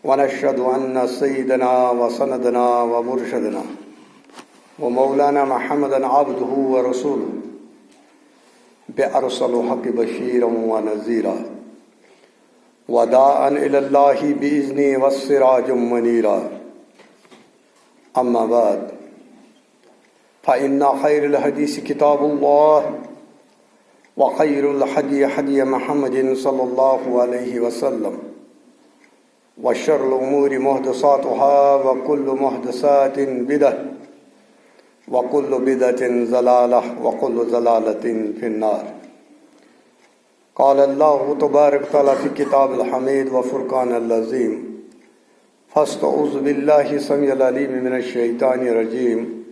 ونشهد أن سيدنا وسندنا ومرشدنا ومولانا محمدا عبده ورسوله بأرسل حق بشيرا ونذيرا وداعا إلى الله بإذنه والسراج منيرا أما بعد فإن خير الحديث كتاب الله وخير الهدي هدي محمد صلى الله عليه وسلم وشر الأمور محدثاتها وكل محدثات بدعة وكل بدعة ضلالة وكل ضلالة في النار. قال الله تبارك وتعالى في كتاب الحميد وفرقان العظيم فاستعوذ بالله السميع العليم من الشيطان الرجيم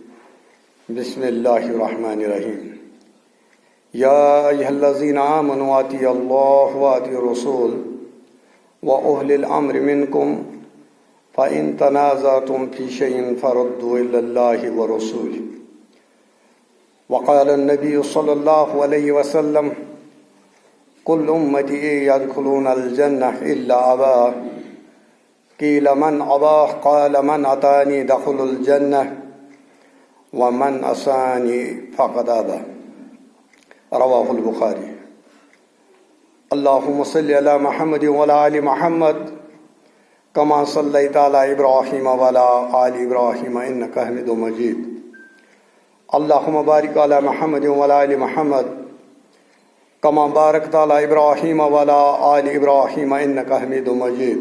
بسم الله الرحمن الرحيم. يا أيها الذين آمنوا أطيعوا الله وأطيعوا الرسول وأولي الأمر منكم فإن تنازعتم في شيء فردوا إلى الله ورسوله. وقال النبي صلى الله عليه وسلم كل أمتي يدخلون الجنة إلا أباه قيل من أباه قال من أطاعني دخل الجنة ومن عصاني فقد أبى. رواہ البخاری. اللہم صلی علی محمد وعلی آل محمد کما صلیت علی ابراہیم وعلی آل ابراہیم انک حمید مجید. اللہم بارک علی محمد وعلی آل محمد کما بارکت علی ابراہیم وعلی آل ابراہیم انک حمید مجید.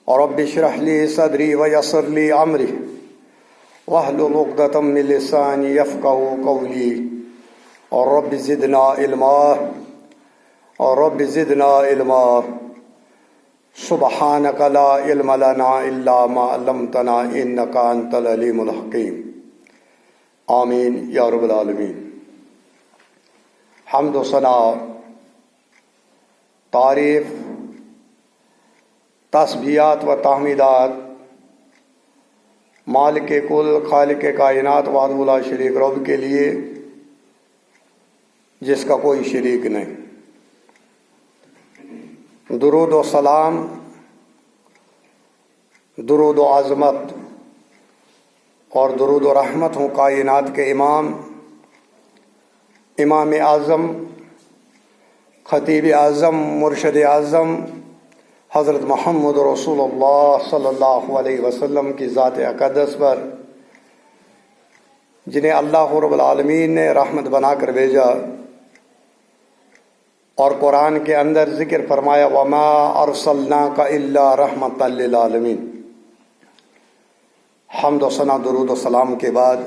رب اشرح لی صدری ویسر لی امری واحلل عقدۃ من لسانی یفقہوا قولی. اور رب زدنا علما اور رب زدنا علما سبحانک لا علم لنا الا ما علمتنا انک انت العلیم الحکیم. آمین یا رب العالمین. حمد و ثنا، تعریف، تسبیحات و تحمیدات مالک کل خالق کائنات وحدہ لا شریک رب کے لیے جس کا کوئی شریک نہیں. درود و سلام، درود و عظمت اور درود و رحمت ہوں کائنات کے امام اعظم، خطیب اعظم، مرشد اعظم حضرت محمد رسول اللہ صلی اللہ علیہ وسلم کی ذات اقدس پر، جنہیں اللہ رب العالمین نے رحمت بنا کر بھیجا اور قرآن کے اندر ذکر فرمایا وما ارسلناک الا رحمتا للعالمین. حمد و ثنا، درود و سلام کے بعد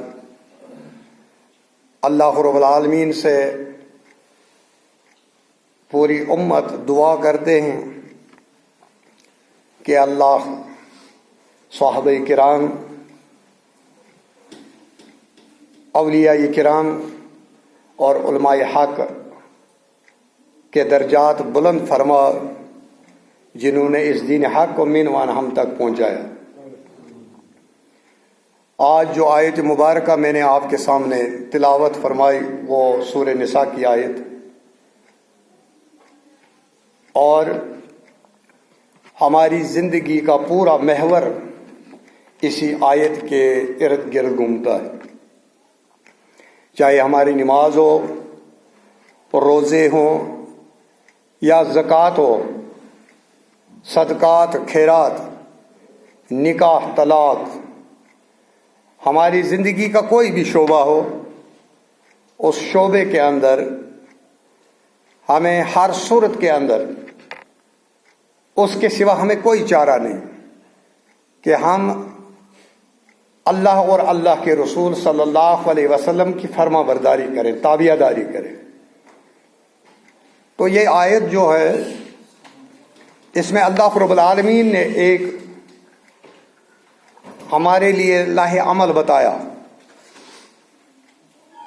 اللہ رب العالمین سے پوری امت دعا کرتے ہیں کہ اللہ صحابہ کرام، اولیاء کرام اور علماء حق کے درجات بلند فرما، جنہوں نے اس دین حق کو مینوان ہم تک پہنچایا. آج جو آیت مبارکہ میں نے آپ کے سامنے تلاوت فرمائی وہ سورہ نساء کی آیت، اور ہماری زندگی کا پورا محور اسی آیت کے ارد گرد گھومتا ہے. چاہے ہماری نماز ہو، روزے ہوں یا زکوٰۃ ہو، صدقات، خیرات، نکاح، طلاق، ہماری زندگی کا کوئی بھی شعبہ ہو، اس شعبے کے اندر ہمیں ہر صورت کے اندر اس کے سوا ہمیں کوئی چارہ نہیں کہ ہم اللہ اور اللہ کے رسول صلی اللہ علیہ وسلم کی فرما برداری کریں، تابعہ داری کریں. تو یہ آیت جو ہے، اس میں اللہ رب العالمین نے ایک ہمارے لیے لاہ عمل بتایا.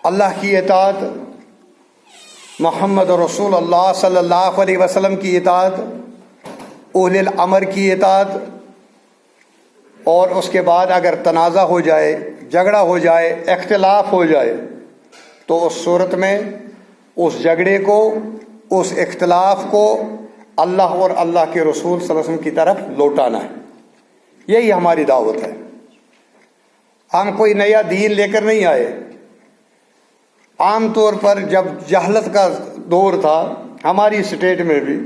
اللہ کی اطاعت، محمد رسول اللہ صلی اللہ علیہ وسلم کی اطاعت، اولی الامر کی اطاعت، اور اس کے بعد اگر تنازع ہو جائے، جھگڑا ہو جائے، اختلاف ہو جائے تو اس صورت میں اس جھگڑے کو، اس اختلاف کو اللہ اور اللہ کے رسول صلی اللہ علیہ وسلم کی طرف لوٹانا ہے. یہی ہماری دعوت ہے. ہم کوئی نیا دین لے کر نہیں آئے. عام طور پر جب جہالت کا دور تھا ہماری اسٹیٹ میں بھی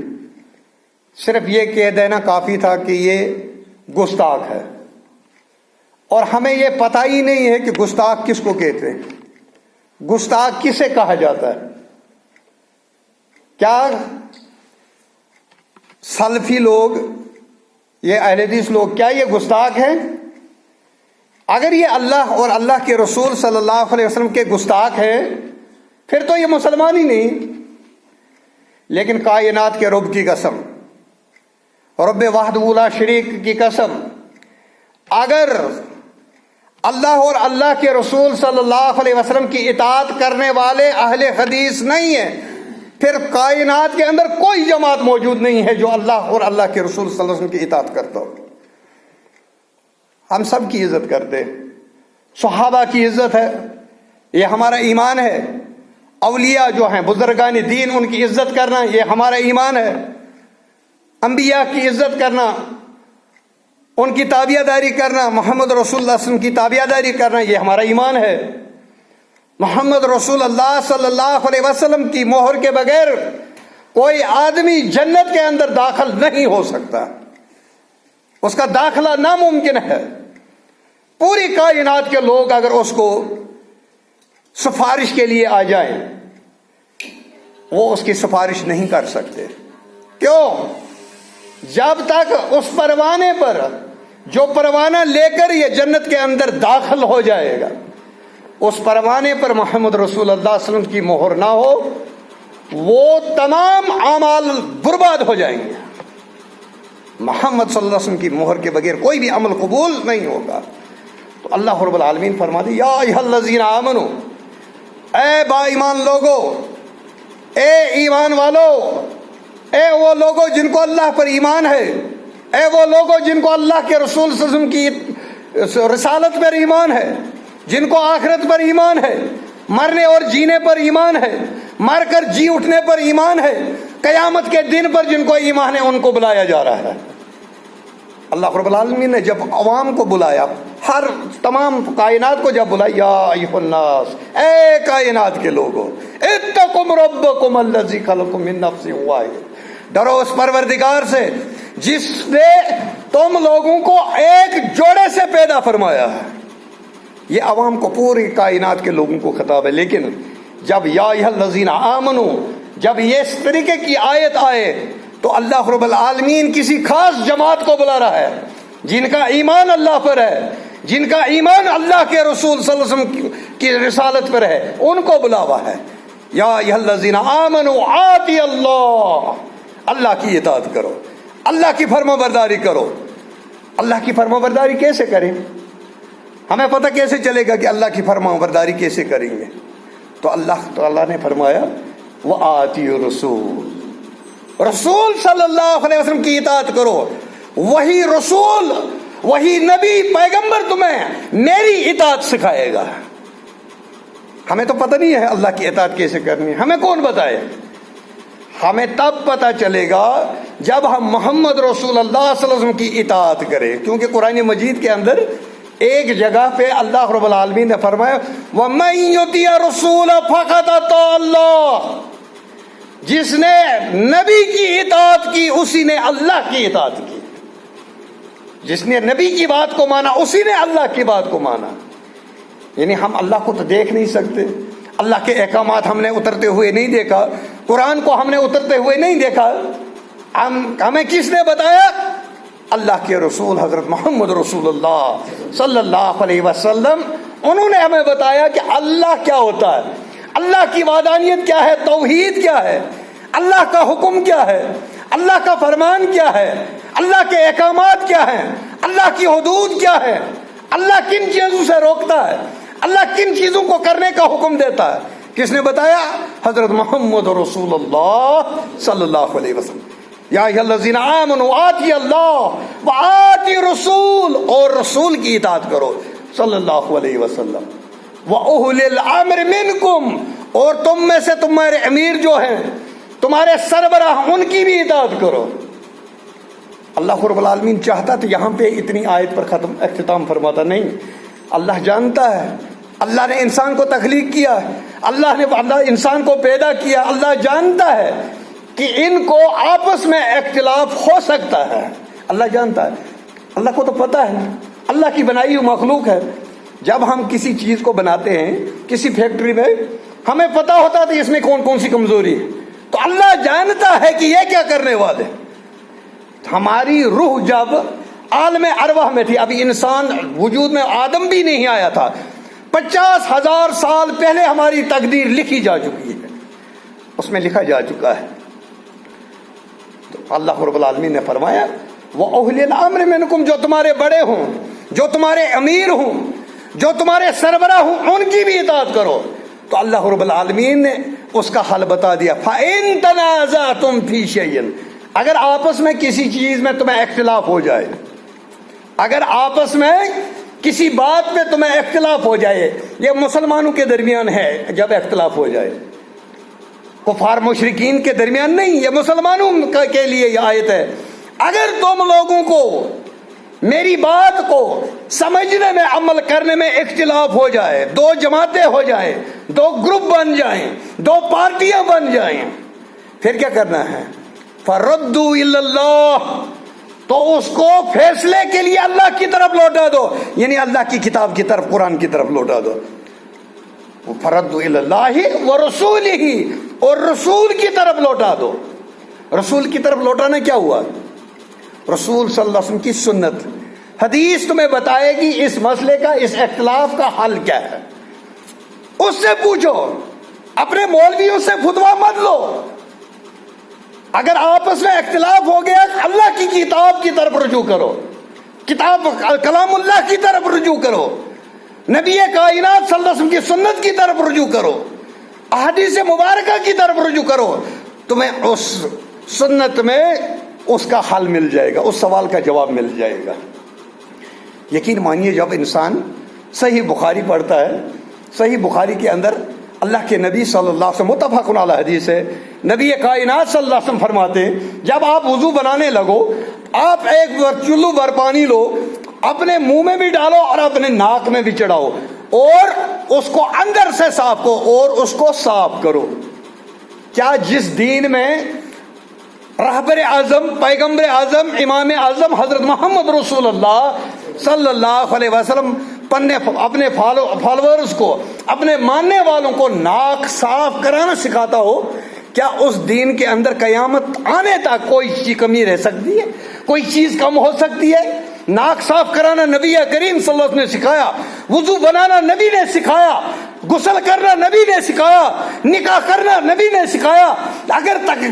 صرف یہ کہہ دینا کافی تھا کہ یہ گستاخ ہے، اور ہمیں یہ پتہ ہی نہیں ہے کہ گستاخ کس کو کہتے ہیں، گستاخ کسے کہا جاتا ہے. کیا سلفی لوگ، یہ اہل حدیث لوگ، کیا یہ گستاخ ہیں؟ اگر یہ اللہ اور اللہ کے رسول صلی اللہ علیہ وسلم کے گستاخ ہیں پھر تو یہ مسلمان ہی نہیں. لیکن کائنات کے رب کی قسم، رب وحدہ لا شریک کی قسم، اگر اللہ اور اللہ کے رسول صلی اللہ علیہ وسلم کی اطاعت کرنے والے اہل حدیث نہیں ہیں پھر کائنات کے اندر کوئی جماعت موجود نہیں ہے جو اللہ اور اللہ کے رسول صلی اللہ علیہ وسلم کی اطاعت کرتا ہو. ہم سب کی عزت کرتے ہیں، صحابہ کی عزت ہے، یہ ہمارا ایمان ہے. اولیاء جو ہیں بزرگان دین ان کی عزت کرنا یہ ہمارا ایمان ہے. انبیاء کی عزت کرنا، ان کی تابعہ داری کرنا، محمد رسول اللہ صلی اللہ علیہ وسلم کی تابعہ داری کرنا یہ ہمارا ایمان ہے. محمد رسول اللہ صلی اللہ علیہ وسلم کی مہر کے بغیر کوئی آدمی جنت کے اندر داخل نہیں ہو سکتا، اس کا داخلہ ناممکن ہے. پوری کائنات کے لوگ اگر اس کو سفارش کے لیے آ جائیں وہ اس کی سفارش نہیں کر سکتے. کیوں؟ جب تک اس پروانے پر، جو پروانہ لے کر یہ جنت کے اندر داخل ہو جائے گا، اس پروانے پر محمد رسول اللہ صلی اللہ علیہ وسلم کی مہر نہ ہو وہ تمام اعمال برباد ہو جائیں گے. محمد صلی اللہ علیہ وسلم کی مہر کے بغیر کوئی بھی عمل قبول نہیں ہوگا. تو اللہ رب العالمین فرماتے یا ایھا الذین آمنو، اے با ایمان لوگو، اے ایمان والو، اے وہ لوگوں جن کو اللہ پر ایمان ہے، اے وہ لوگوں جن کو اللہ کے رسول صلی اللہ علیہ وسلم کی رسالت پر ایمان ہے، جن کو آخرت پر ایمان ہے، مرنے اور جینے پر ایمان ہے، مر کر جی اٹھنے پر ایمان ہے، قیامت کے دن پر جن کو ایمان ہے ان کو بلایا جا رہا ہے. اللہ رب العالمین نے جب عوام کو بلایا، ہر تمام کائنات کو جب بلایا، یا ایھا الناس، اے کائنات کے لوگوں، اتقوا ربکم الذی خلقکم من نفس واحدہ، ڈرو اس پروردگار سے جس نے تم لوگوں کو ایک جوڑے سے پیدا فرمایا ہے. یہ عوام کو، پوری کائنات کے لوگوں کو خطاب ہے. لیکن جب یا ایھا الذین آمنو، جب یہ اس طریقے کی آیت آئے تو اللہ رب العالمین کسی خاص جماعت کو بلا رہا ہے جن کا ایمان اللہ پر ہے، جن کا ایمان اللہ کے رسول صلی اللہ علیہ وسلم کی رسالت پر ہے، ان کو بلاوا ہے. یا ایھا الذین آمنو آتی اللہ، اللہ کی اطاعت کرو، اللہ کی فرما برداری کرو. اللہ کی فرما برداری کیسے کریں؟ ہمیں پتہ کیسے چلے گا کہ اللہ کی فرما برداری کیسے کریں گے؟ تو اللہ تعالیٰ نے فرمایا وَآتِیُوا الرَّسُولَ، رسول صلی اللہ علیہ وسلم کی اطاعت کرو. وہی رسول، وہی نبی پیغمبر تمہیں میری اطاعت سکھائے گا. ہمیں تو پتہ نہیں ہے اللہ کی اطاعت کیسے کرنی ہے، ہمیں کون بتائے؟ ہمیں تب پتہ چلے گا جب ہم محمد رسول اللہ صلی اللہ علیہ وسلم کی اطاعت کریں. کیونکہ قرآن مجید کے اندر ایک جگہ پہ اللہ رب العالمین نے فرمایا وَمَن يُطِعِ الرَّسُولَ فَقَدْ أَطَاعَ اللَّهَ، جس نے نبی کی اطاعت کی اسی نے اللہ کی اطاعت کی. جس نے نبی کی بات کو مانا اسی نے اللہ کی بات کو مانا. یعنی ہم اللہ کو تو دیکھ نہیں سکتے، اللہ کے احکامات ہم نے اترتے ہوئے نہیں دیکھا، قرآن کو ہم نے اترتے ہوئے نہیں دیکھا. ہمیں کس نے بتایا؟ اللہ کے رسول حضرت محمد رسول اللہ صلی اللہ علیہ وسلم، انہوں نے ہمیں بتایا کہ اللہ کیا ہوتا ہے، اللہ کی وحدانیت کیا ہے، توحید کیا ہے، اللہ کا حکم کیا ہے، اللہ کا فرمان کیا ہے، اللہ کے احکامات کیا ہیں، اللہ کی حدود کیا ہے، اللہ کن چیزوں سے روکتا ہے، اللہ کن چیزوں کو کرنے کا حکم دیتا ہے. کس نے بتایا؟ حضرت محمد رسول اللہ صلی اللہ علیہ وسلم. یا ایھا الذین آمنوا آتی اللہ وآتی رسول، اور رسول کی اطاعت کرو صلی اللہ علیہ وسلم. وَأُولِي الْأَمْرِ مِنْكُمْ، اور تم میں سے تمہارے امیر جو ہیں، تمہارے سربراہ ان کی بھی اطاعت کرو۔ اللہ رب العالمین چاہتا تو یہاں پہ اتنی آیت پر اختتام فرماتا، نہیں، اللہ جانتا ہے، اللہ نے انسان کو تخلیق کیا ہے، اللہ انسان کو پیدا کیا، اللہ جانتا ہے کہ ان کو آپس میں اختلاف ہو سکتا ہے، اللہ جانتا ہے، اللہ کو تو پتہ ہے، اللہ کی بنائی ہوئی مخلوق ہے۔ جب ہم کسی چیز کو بناتے ہیں کسی فیکٹری میں، ہمیں پتہ ہوتا ہے اس میں کون کون سی کمزوری ہے، تو اللہ جانتا ہے کہ یہ کیا کرنے والے۔ ہماری روح جب عالم ارواح میں تھی، ابھی انسان وجود میں آدم بھی نہیں آیا تھا، 50,000 سال پہلے ہماری تقدیر لکھی جا چکی ہے، اس میں لکھا جا چکا ہے۔ تو اللہ رب العالمین نے فرمایا وَأُولِي الْأَمْرِ مِنْكُمْ، جو تمہارے بڑے ہوں، جو تمہارے امیر ہوں، جو تمہارے سربراہ ہوں، ان کی بھی اطاعت کرو۔ تو اللہ رب العالمین نے اس کا حل بتا دیا، فَإِن تَنَازَعْتُمْ فِي شَيْءٍ، اگر آپس میں کسی چیز میں تمہیں اختلاف ہو جائے، اگر آپس میں کسی بات پہ تمہیں اختلاف ہو جائے، یہ مسلمانوں کے درمیان ہے جب اختلاف ہو جائے، کفار مشرکین کے درمیان نہیں، یہ مسلمانوں کے لیے یہ آیت ہے۔ اگر تم لوگوں کو میری بات کو سمجھنے میں، عمل کرنے میں اختلاف ہو جائے، دو جماعتیں ہو جائیں، دو گروپ بن جائیں، دو پارٹیاں بن جائیں، پھر کیا کرنا ہے؟ فَرُدُّوا إِلَى اللَّهِ، تو اس کو فیصلے کے لیے اللہ کی طرف لوٹا دو، یعنی اللہ کی کتاب کی طرف، قرآن کی طرف لوٹا دو۔ فَرُدُّوا إِلَى اللَّهِ وَرَسُولِهِ، اور رسول کی طرف لوٹا دو۔ رسول کی طرف لوٹانا کیا ہوا؟ رسول صلی اللہ علیہ وسلم کی سنت، حدیث تمہیں بتائے گی اس مسئلے کا، اس اختلاف کا حل کیا ہے، اس سے پوچھو، اپنے مولویوں سے فتویٰ مت لو۔ اگر آپس میں اختلاف ہو گیا، اللہ کی کتاب کی طرف رجوع کرو، کتاب کلام اللہ کی طرف رجوع کرو، نبی کائنات صلی اللہ علیہ وسلم کی سنت کی طرف رجوع کرو، احادیث مبارکہ کی طرف رجوع کرو، تمہیں اس سنت میں اس کا حل مل جائے گا، اس سوال کا جواب مل جائے گا۔ یقین مانیے، جب انسان صحیح بخاری پڑھتا ہے، صحیح بخاری کے اندر اللہ کے نبی صلی اللہ علیہ وسلم، متفق علیہ حدیث ہے، نبی کائنات صلی اللہ علیہ وسلم فرماتے ہیں جب آپ وضو بنانے لگو، آپ ایک چلو بھر پانی لو، اپنے منہ میں بھی ڈالو اور اپنے ناک میں بھی چڑھاؤ، اور اس کو اندر سے صاف کرو اور اس کو صاف کرو۔ کیا جس دین میں رہبر اعظم، پیغمبر اعظم، امام اعظم حضرت محمد رسول اللہ صلی اللہ علیہ وسلم اپنے فالوورز کو، اپنے ماننے والوں کو ناک صاف کرانا سکھاتا ہو، کیا اس دین کے اندر قیامت آنے تک کوئی چیز کمی رہ سکتی ہے؟ کوئی چیز کم ہو سکتی ہے؟ ناک صاف کرانا نبی کریم صلی اللہ علیہ وسلم نے سکھایا، وضو بنانا نبی نے سکھایا، غسل کرنا نبی نے سکھایا، نکاح کرنا نبی نے سکھایا۔ اگر تک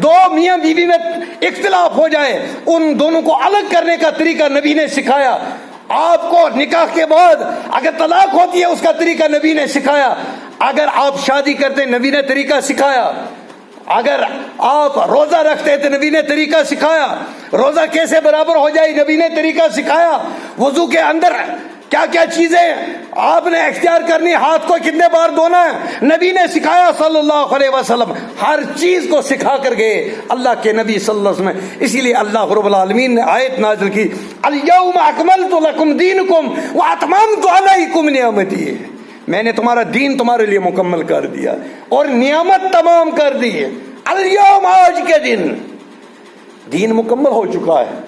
دو میاں بیوی میں اختلاف ہو جائے، ان دونوں کو الگ کرنے کا طریقہ نبی نے سکھایا۔ آپ کو نکاح کے بعد اگر طلاق ہوتی ہے، اس کا طریقہ نبی نے سکھایا۔ اگر آپ شادی کرتے، نبی نے طریقہ سکھایا۔ اگر آپ روزہ رکھتے تھے، نبی نے طریقہ سکھایا۔ روزہ کیسے برابر ہو جائے، نبی نے طریقہ سکھایا۔ وضو کے اندر کیا کیا چیزیں آپ نے اختیار کرنی، ہاتھ کو کتنے بار دھونا ہے، نبی نے سکھایا صلی اللہ علیہ وسلم۔ ہر چیز کو سکھا کر گئے اللہ کے نبی صلی اللہ علیہ وسلم۔ اسی لیے اللہ رب العالمین نے آیت نازل کی، الیوم اکملت لکم دینکم واتممت علیکم نعمتی، میں نے تمہارا دین تمہارے لیے مکمل کر دیا اور نعمت تمام کر دی ہے۔ الیوم، آج کے دین مکمل ہو چکا ہے۔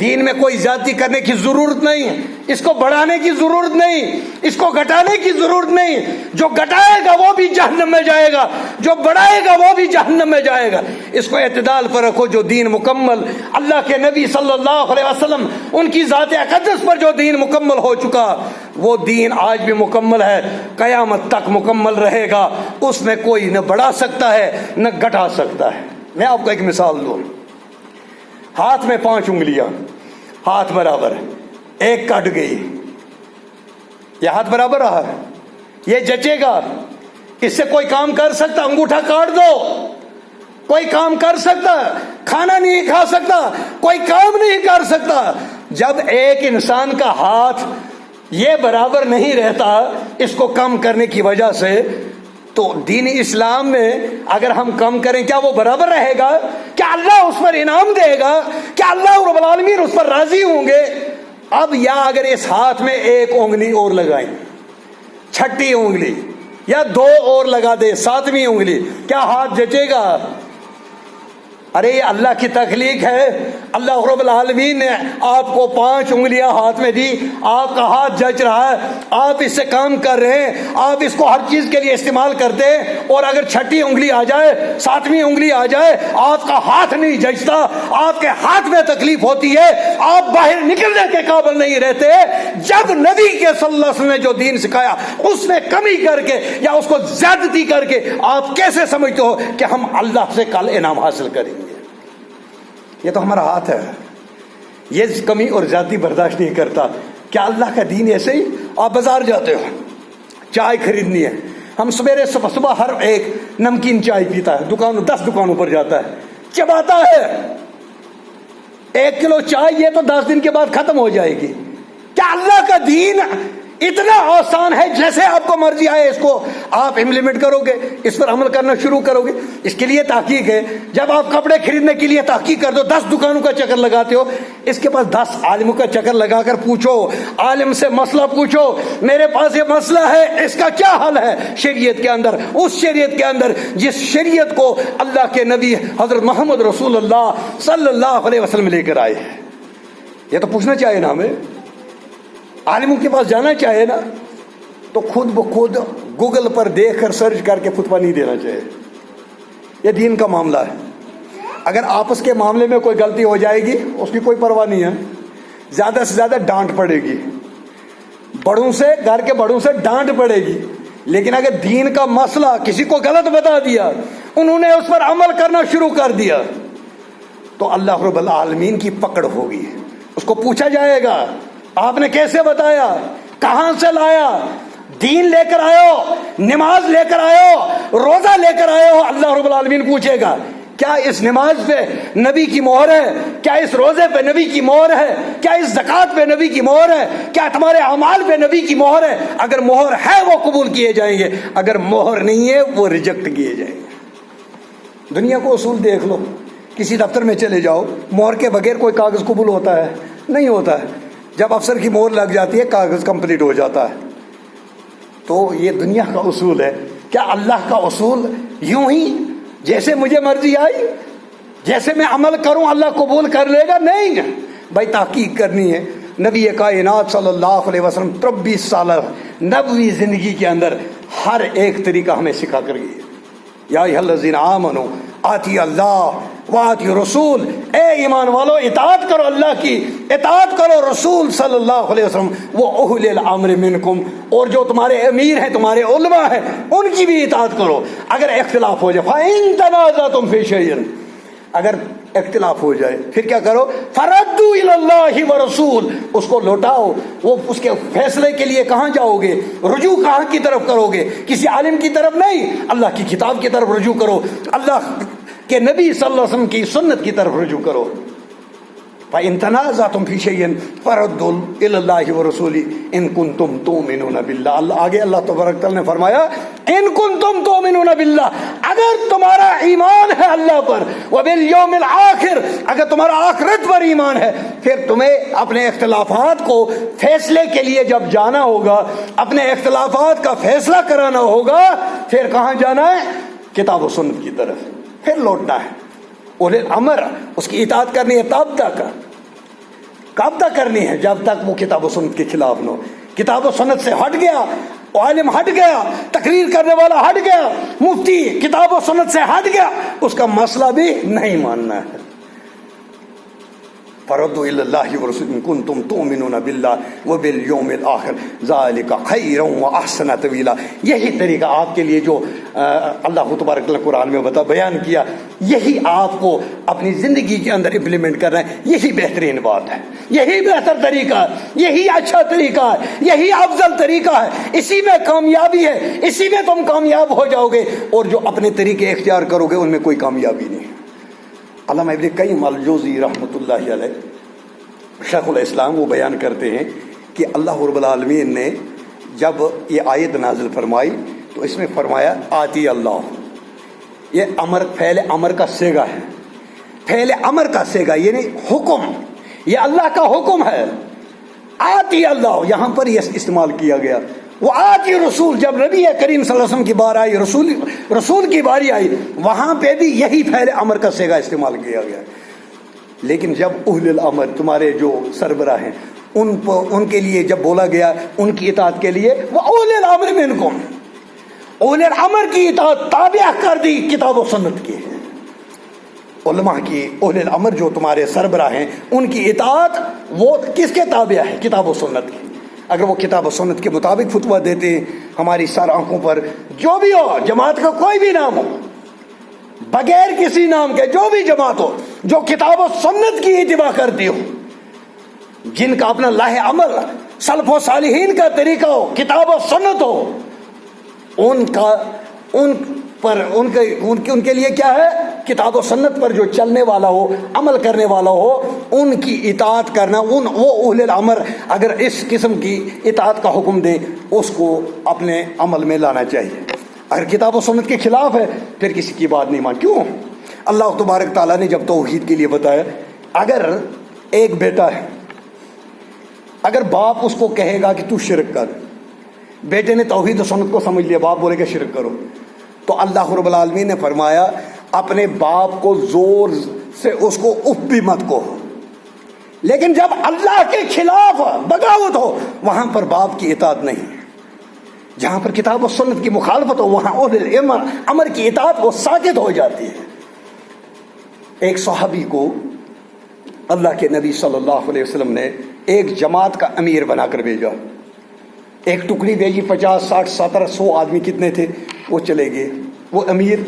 دین میں کوئی زیادتی کرنے کی ضرورت نہیں، اس کو بڑھانے کی ضرورت نہیں، اس کو گھٹانے کی ضرورت نہیں۔ جو گھٹائے گا وہ بھی جہنم میں جائے گا، جو بڑھائے گا وہ بھی جہنم میں جائے گا۔ اس کو اعتدال پر رکھو۔ جو دین مکمل، اللہ کے نبی صلی اللہ علیہ وسلم، ان کی ذات اقدس پر جو دین مکمل ہو چکا، وہ دین آج بھی مکمل ہے، قیامت تک مکمل رہے گا۔ اس میں کوئی نہ بڑھا سکتا ہے نہ گھٹا سکتا ہے۔ میں آپ کو ایک مثال دوں، ہاتھ میں 5 انگلیاں، ہاتھ برابر، ایک کٹ گئی، یہ ہاتھ برابر رہا ہے، یہ جچے گا؟ اس سے کوئی کام کر سکتا؟ انگوٹھا کاٹ دو، کوئی کام کر سکتا؟ کھانا نہیں کھا سکتا، کوئی کام نہیں کر سکتا۔ جب ایک انسان کا ہاتھ یہ برابر نہیں رہتا اس کو کم کرنے کی وجہ سے، تو دین اسلام میں اگر ہم کم کریں کیا وہ برابر رہے گا؟ کیا اللہ اس پر انعام دے گا؟ کیا اللہ رب العالمین اس پر راضی ہوں گے؟ اب یا اگر اس ہاتھ میں ایک انگلی اور لگائیں، چھٹی انگلی، یا دو اور لگا دے، ساتویں انگلی، کیا ہاتھ جچے گا؟ ارے یہ اللہ کی تخلیق ہے. اللہ رب العالمین نے آپ کو 5 انگلیاں ہاتھ میں دی، آپ کا ہاتھ جچ رہا ہے، آپ اس سے کام کر رہے ہیں، آپ اس کو ہر چیز کے لیے استعمال کرتے ہیں، اور اگر چھٹی انگلی آ جائے، 7ویں انگلی آ جائے، آپ کا ہاتھ نہیں جچتا، آپ کے ہاتھ میں تکلیف ہوتی ہے، آپ باہر نکلنے کے قابل نہیں رہتے. جب نبی کے صلی اللہ علیہ وسلم نے جو دین سکھایا اس میں کمی کر کے یا اس کو زیادتی کر کے آپ کیسے سمجھتے ہو کہ ہم اللہ سے کل انعام حاصل کریں گے؟ یہ تو ہمارا ہاتھ ہے، یہ کمی اور زیادتی برداشت نہیں کرتا. کیا اللہ کا دین ایسے ہی؟ آپ بازار جاتے ہو، چائے خریدنی ہے، ہم سویرے صبح ہر ایک نمکین چائے پیتا ہے، 10 دکانوں پر جاتا ہے، چباتا ہے. 1 کلو چائے یہ تو 10 دن کے بعد ختم ہو جائے گی. کیا اللہ کا دین اتنا آسان ہے جیسے آپ کو مرضی آئے اس کو آپ امپلیمنٹ کرو گے، اس پر عمل کرنا شروع کرو گے؟ اس کے لیے تحقیق ہے. جب آپ کپڑے خریدنے کے لیے تحقیق کر دو، 10 دکانوں کا چکر لگاتے ہو، اس کے پاس 10 عالموں کا چکر لگا کر پوچھو، عالم سے مسئلہ پوچھو، میرے پاس یہ مسئلہ ہے، اس کا کیا حل ہے شریعت کے اندر، اس شریعت کے اندر جس شریعت کو اللہ کے نبی حضرت محمد رسول اللہ صلی اللہ علیہ وسلم لے کر آئے ہیں. یہ تو پوچھنا چاہیے نا ہمیں، عالموں کے پاس جانا چاہیے نا. تو خود بخود گوگل پر دیکھ کر سرچ کر کے فتویٰ نہیں دینا چاہیے. یہ دین کا معاملہ ہے. اگر آپس کے معاملے میں کوئی غلطی ہو جائے گی اس کی کوئی پرواہ نہیں ہے، زیادہ سے زیادہ ڈانٹ پڑے گی، بڑوں سے، گھر کے بڑوں سے ڈانٹ پڑے گی. لیکن اگر دین کا مسئلہ کسی کو غلط بتا دیا، انہوں نے اس پر عمل کرنا شروع کر دیا، تو اللہ رب العالمین کی پکڑ ہوگی. اس کو پوچھا جائے گا آپ نے کیسے بتایا، کہاں سے لایا، دین لے کر آئے ہو، نماز لے کر آئے ہو، روزہ لے کر آئے ہو. اللہ رب العالمین پوچھے گا کیا اس نماز پہ نبی کی مہر ہے، کیا اس روزے پہ نبی کی مہر ہے، کیا اس زکوٰۃ پہ نبی کی مہر ہے، کیا تمہارے اعمال پہ نبی کی مہر ہے؟ اگر مہر ہے وہ قبول کیے جائیں گے، اگر مہر نہیں ہے وہ ریجیکٹ کیے جائیں گے. دنیا کو اصول دیکھ لو، کسی دفتر میں چلے جاؤ، مہر کے بغیر کوئی کاغذ قبول ہوتا ہے؟ نہیں ہوتا ہے. جب افسر کی مہر لگ جاتی ہے کاغذ کمپلیٹ ہو جاتا ہے. تو یہ دنیا کا اصول ہے. کیا اللہ کا اصول یوں ہی جیسے مجھے مرضی آئی، جیسے میں عمل کروں اللہ قبول کر لے گا؟ نہیں بھائی، تحقیق کرنی ہے. نبی کائنات صلی اللہ علیہ وسلم 23 سالہ نبوی زندگی کے اندر ہر ایک طریقہ ہمیں سکھا کر گئے. یا ایھا الذین آمنوا آتی اللہ واتی رسول، اے ایمان والو اطاعت کرو اللہ کی، اطاعت کرو رسول صلی اللہ علیہ وسلم، وہ اولی الامر منکم، اور جو تمہارے امیر ہیں، تمہارے علماء ہیں، ان کی بھی اطاعت کرو. اگر اختلاف ہو جائے، فَإِن تَنَازَعْتُمْ فِي شَيْءٍ، اگر اختلاف ہو جائے پھر کیا کرو؟ فَرَدُّوا إِلَى اللَّهِ وَرَسُولِ، اس کو لوٹاؤ. وہ اس کے فیصلے کے لیے کہاں جاؤ گے؟ رجوع کہاں کی طرف کرو گے؟ کسی عالم کی طرف نہیں، اللہ کی کتاب کی طرف رجوع کرو، اللہ کہ نبی صلی اللہ علیہ وسلم کی سنت کی طرف رجوع کرو. فَإِن تَنَازَعْتُمْ فِي شَيْءٍ فَرُدُّوهُ إِلَى اللَّهِ وَرَسُولِهِ إِن كُنتُمْ تُؤْمِنُونَ بِاللَّهِ. آگے اللہ تبارک تعالیٰ نے فرمایا إِن كُنتُمْ تُؤْمِنُونَ بِاللَّهِ، اگر تمہارا ایمان ہے اللہ پر، وَبِالْيَوْمِ الْآخِرِ، اگر تمہارا آخرت پر ایمان ہے، پھر تمہیں اپنے اختلافات کو فیصلے کے لیے جب جانا ہوگا، اپنے اختلافات کا فیصلہ کرانا ہوگا، پھر کہاں جانا ہے؟ کتاب و سنت کی طرف پھر لوٹنا ہے. اولی الامر، اس کی اطاعت کرنی ہے. کب تک کرنی ہے؟ جب تک وہ کتاب و سنت کے خلاف نہ ہو. کتاب و سنت سے ہٹ گیا، عالم ہٹ گیا، تقریر کرنے والا ہٹ گیا، مفتی کتاب و سنت سے ہٹ گیا، اس کا مسئلہ بھی نہیں ماننا ہے. فَرَدُّوا إِلَى اللَّهِ وَرَسُولِهِ إِن كُنتُمْ تُؤْمِنُونَ بِاللَّهِ وَبِالْيَوْمِ الْآخِرِ ذَلِكَ خَيْرٌ وَأَحْسَنُ تَأْوِيلًا. یہی طریقہ آپ کے لیے جو اللہ تبارک و قرآن میں بیان کیا، یہی آپ کو اپنی زندگی کے اندر امپلیمنٹ کرنا ہے. یہی بہترین بات ہے، یہی بہتر طریقہ ہے، یہی اچھا طریقہ ہے، یہی افضل طریقہ ہے. اسی میں کامیابی ہے، اسی میں تم کامیاب ہو جاؤ گے. اور جو اپنے طریقے اختیار کرو گے ان میں کوئی کامیابی نہیں ہے. علامہ ابن قیم الجوزی رحمۃ اللہ علیہ، شیخ الاسلام، وہ بیان کرتے ہیں کہ اللہ رب العالمین نے جب یہ آیت نازل فرمائی تو اس میں فرمایا آتی اللہ، یہ امر فعل امر کا صیغہ ہے، فعل امر کا صیغہ یعنی حکم، یہ اللہ کا حکم ہے۔ آتی اللہ یہاں پر یہ استعمال کیا گیا۔ وہ آتی رسول، جب نبی کریم صلی اللہ علیہ وسلم کی بار آئی، رسول کی باری آئی، وہاں پہ بھی یہی فعل امر کا صیغہ استعمال کیا گیا۔ لیکن جب اہل الامر تمہارے جو سربراہ ہیں ان کے لیے جب بولا گیا ان کی اطاعت کے لیے، وہ اہل الامر منکم، اہل الامر کی اطاعت تابع کر دی کتاب و سنت کی، علماء کی، اہل الامر جو تمہارے سربراہ ہیں ان کی اطاعت وہ کس کے تابع ہے؟ کتاب و سنت کی۔ اگر وہ کتاب و سنت کے مطابق فتویٰ دیتے ہیں ہماری سر آنکھوں پر، جو بھی ہو، جماعت کا کوئی بھی نام ہو، بغیر کسی نام کے جو بھی جماعت ہو جو کتاب و سنت کی اتباع کرتی ہو، جن کا اپنا لاہ عمل سلف و صالحین کا طریقہ ہو، کتاب و سنت ہو، ان کے لیے کیا ہے؟ کتاب و سنت پر جو چلنے والا ہو، عمل کرنے والا ہو، ان کی اطاعت کرنا، وہ اہل الامر اگر اس قسم کی اطاعت کا حکم دے اس کو اپنے عمل میں لانا چاہیے۔ اگر کتاب و سنت کے خلاف ہے پھر کسی کی بات نہیں مان۔ کیوں؟ اللہ تبارک تعالیٰ نے جب توحید کے لیے بتایا، اگر ایک بیٹا ہے، اگر باپ اس کو کہے گا کہ تو شرک کر، بیٹے نے توحید و سنت کو سمجھ لیا، باپ بولے گا شرک کرو، تو اللہ رب العالمین نے فرمایا اپنے باپ کو زور سے اس کو اف بھی مت کہو، لیکن جب اللہ کے خلاف بغاوت ہو وہاں پر باپ کی اطاعت نہیں۔ جہاں پر کتاب و سنت کی مخالفت ہو وہاں اہل امر کی اطاعت وہ ساکت ہو جاتی ہے۔ ایک صحابی کو اللہ کے نبی صلی اللہ علیہ وسلم نے ایک جماعت کا امیر بنا کر بھیجا، ایک ٹکڑی بھیجی، 50 60 70 100 آدمی کتنے تھے وہ چلے گئے۔ وہ امیر،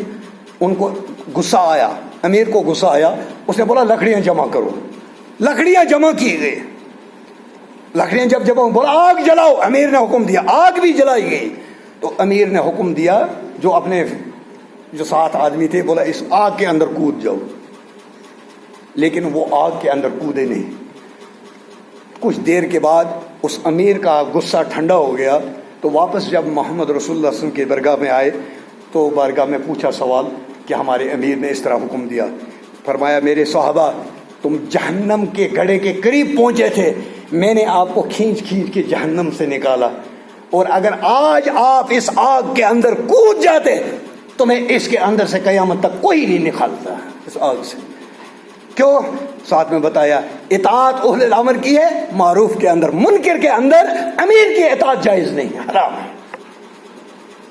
ان کو غصہ آیا، امیر کو غصہ آیا، اس نے بولا لکڑیاں جمع کرو، لکڑیاں جمع کی گئی، لکڑیاں جب جمع، بولا آگ جلاؤ، امیر نے حکم دیا، آگ بھی جلائی گئی۔ تو امیر نے حکم دیا جو اپنے جو 7 آدمی تھے، بولا اس آگ کے اندر کود جاؤ، لیکن وہ آگ کے اندر کودے نہیں۔ کچھ دیر کے بعد اس امیر کا غصہ ٹھنڈا ہو گیا، تو واپس جب محمد رسول اللہ صلی اللہ علیہ وسلم کے درگاہ میں آئے تو بارگاہ میں پوچھا سوال کہ ہمارے امیر نے اس طرح حکم دیا۔ فرمایا میرے صحابہ تم جہنم کے گڑھے کے قریب پہنچے تھے، میں نے آپ کو کھینچ کھینچ کے جہنم سے نکالا، اور اگر آج آپ اس آگ کے اندر کود جاتے تو میں اس کے اندر سے قیامت تک کوئی نہیں نکالتا اس آگ سے۔ کیوں؟ ساتھ میں بتایا اطاعت اہل الامر کی ہے، معروف کے اندر، منکر کے اندر امیر کی اطاعت جائز نہیں ہے، حرام ہے۔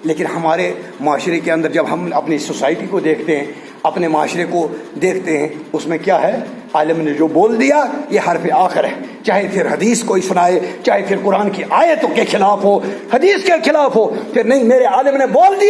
لیکن ہمارے معاشرے کے اندر جب ہم اپنی سوسائٹی کو دیکھتے ہیں، اپنے معاشرے کو دیکھتے ہیں، اس میں کیا ہے؟ عالم نے جو بول دیا یہ حرف آخر ہے، چاہے پھر حدیث کوئی سنائے، چاہے پھر قرآن کی آیتوں کے خلاف ہو، حدیث کے خلاف ہو، پھر نہیں میرے عالم نے بول دیا